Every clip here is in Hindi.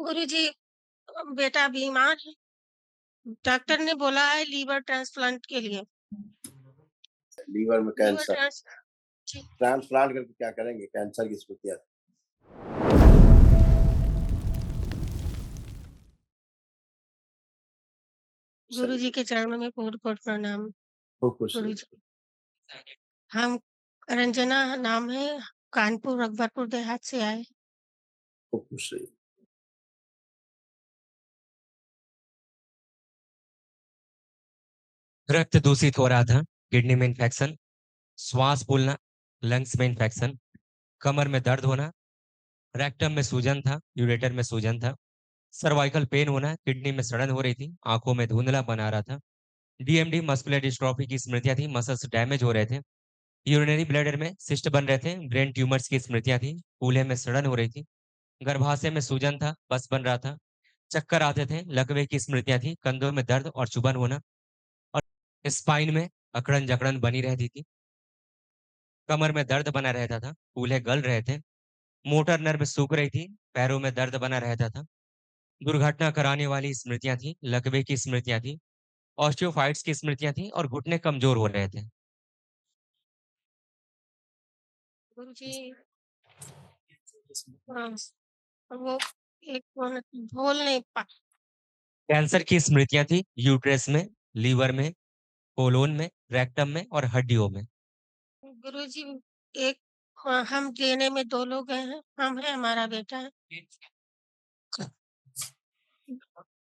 गुरुजी, बेटा बीमार है। डॉक्टर ने बोला है लीवर ट्रांसप्लांट के लिए। लीवर में लीवर कैंसर। ट्रांस जी, ट्रांसप्लांट करके क्या करेंगे? कैंसर की स्मृतियाँ। गुरुजी सही। के चरणों में कोटि-कोटि प्रणाम। खूब खुश रहिए। गुरुजी, हम रंजना नाम है, कानपुर अकबरपुर देहात से आए। खूब खुश रहिए। रक्त दूषित हो रहा था, किडनी में इन्फेक्शन, श्वास फूलना, लंग्स में इन्फेक्शन, कमर में दर्द होना, रेक्टम में सूजन था, यूरेटर में सूजन था, सर्वाइकल पेन होना, किडनी में सड़न हो रही थी, आंखों में धुंधलापन आ रहा था, डीएमडी मस्कुलर डिस्ट्रॉफी की स्मृतियां थी, मसल्स डैमेज हो रहे थे, यूरिनरी ब्लैडर में सिस्ट बन रहे थे, ब्रेन ट्यूमर्स की स्मृतियां थी, कूल्हे में सड़न हो रही थी, गर्भाशय में सूजन था, पस बन रहा था, चक्कर आते थे, लकवे की स्मृतियां थी, कंधों में दर्द और चुभन होना, और स्पाइन में अकड़न जकड़न बनी रहती थी, कमर में दर्द बना रहता था, कूल्हे गल रहे थे, मोटर नर्व सूख रही थी, पैरों में दर्द बना रहता था, दुर्घटना कराने वाली स्मृतियां थी, लकवे की स्मृतियां थी, ऑस्टियोफाइट्स की स्मृतियां थी और घुटने कमजोर हो रहे थे। गुरुजी, हाँ, वो एक बोल नहीं पा कैंसर की स्मृतियां थी यूट्रस में, लीवर में, कोलोन में, रेक्टम में और हड्डियों में। गुरुजी, एक हम देने में 2 लोग हैं, हम हैं, हमारा बेटा है।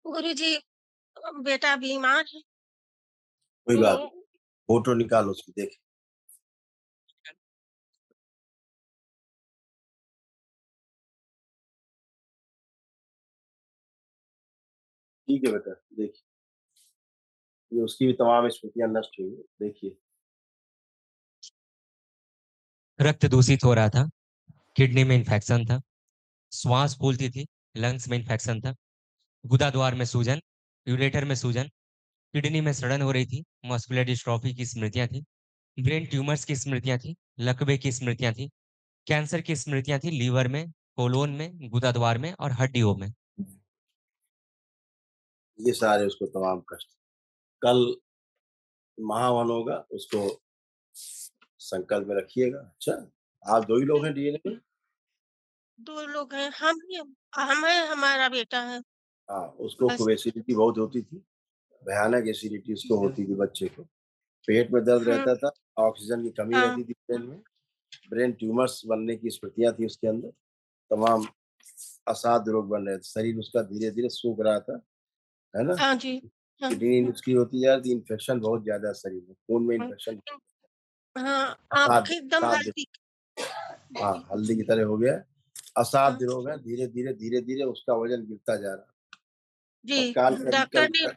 गुरुजी, बेटा बीमार है। कोई बात नहीं, तो फोटो निकालो उसकी देखें। ठीक है बेटा, देखिए ये उसकी भी तमाम स्मृतियाँ नष्ट हुई हैं, देखिए। रक्त दूषित हो रहा था, किडनी में इन्फेक्शन था, श्वास फूलती थी, लंग्स में इन्फेक्शन था, गुदा द्वार में सूजन, यूरेटर में सूजन, किडनी में सड़न हो रही थी, मस्कुलर डिस्ट्रॉफी की स्मृतियां थी, ब्रेन ट्यूमर्स की स्मृतियां थी, लकवे की स्मृतियां थी, कैंसर की स्मृतियां थी लीवर में, कोलोन में, गुदा द्वार में और हड्डियों में। ये सारे उसको तमाम कष्ट। कल महावन होगा, उसको संकल्प में रखिएगा। अच्छा, आप 2 ही लोग हैं डीएनए में? 2 लोग हैं, हम हैं, हमारा बेटा है। हाँ, उसको बस खूब एसिडिटी बहुत होती थी, भयानक एसिडिटी उसको होती थी बच्चे को। पेट में दर्द हुँ, रहता था, ऑक्सीजन की कमी हाँ, रहती थी ब्रेन में, ब्रेन ट्यूमर्स बनने की स्मृतियाँ थी उसके अंदर, तमाम असाध्य रोग बन रहे थे, शरीर उसका धीरे-धीरे सूख रहा था, है ना? हाँ जी, हाँ, किडनी उसकी होती जा रही थी, इन्फेक्शन बहुत ज़्यादा शरीर में, खून में हाँ, इन्फेक्शन, हाँ, आँख असाध्य एकदम असाध्य हल्दी हाँ, जी, हल्दी की तरह हो गया है। हाँ, असाध्य रोग है, धीरे-धीरे, धीरे-धीरे उसका वज़न गिरता जा रहा है जी, और काल कल डॉक्टर ने कल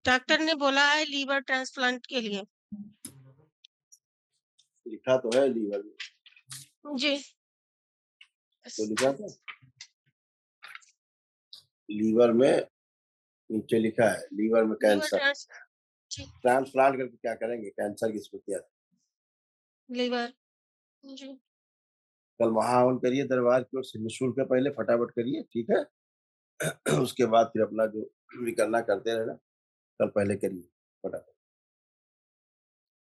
डॉक्टर ने बोला है लीवर ट्रांसप्लांट के लिए। लिखा तो है लीवर में, जी, तो लिखा था? लीवर में नीचे लिखा है, लीवर में लीवर कैंसर। ट्रांस जी, ट्रांसप्लांट करके क्या करेंगे? कैंसर की स्मृतियाँ। लीवर जी, कल महाहवन करिए दरबार की ओर से, निःशुल्क है, पहले फटाफट करिए, ठीक है? उसके बाद फिर अपना जो भी करना करते रहना, कल पहले करिए फटाफट।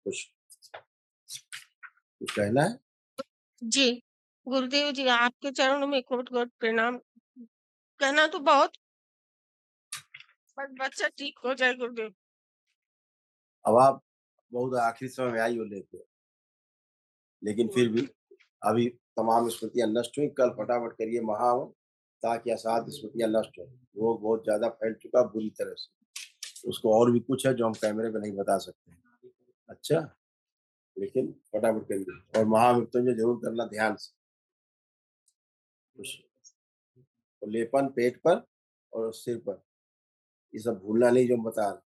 कुछ कुछ कहना है? जी, गुरुदेव जी आपके चरणों में कोटि-कोटि प्रणाम। कहना तो बहुत बट बच्चा ठीक हो जाए गुरुदेव। अब आप बहुत आखिरी समय में आई हो लेके, लेकिन फिर भी अभी तमाम स्मृतियाँ नष्ट हुई, कल फटाफट करिए महाहवन, ताकि असाध्य स्मृतियाँ नष्ट हों। रोग बहुत ज़्यादा फैल चुका बुरी तरह से। उसको और भी कुछ है जो हम कैमरे पे नहीं बता सकते। अच्छा, लेकिन फटाफट करिए और महामृत्युंजय ज़रूर करना ध्यान से। कुछ तो लेपन पेट पर और सिर पर, ये सब भूलना नहीं जो हम बता रहे हैं।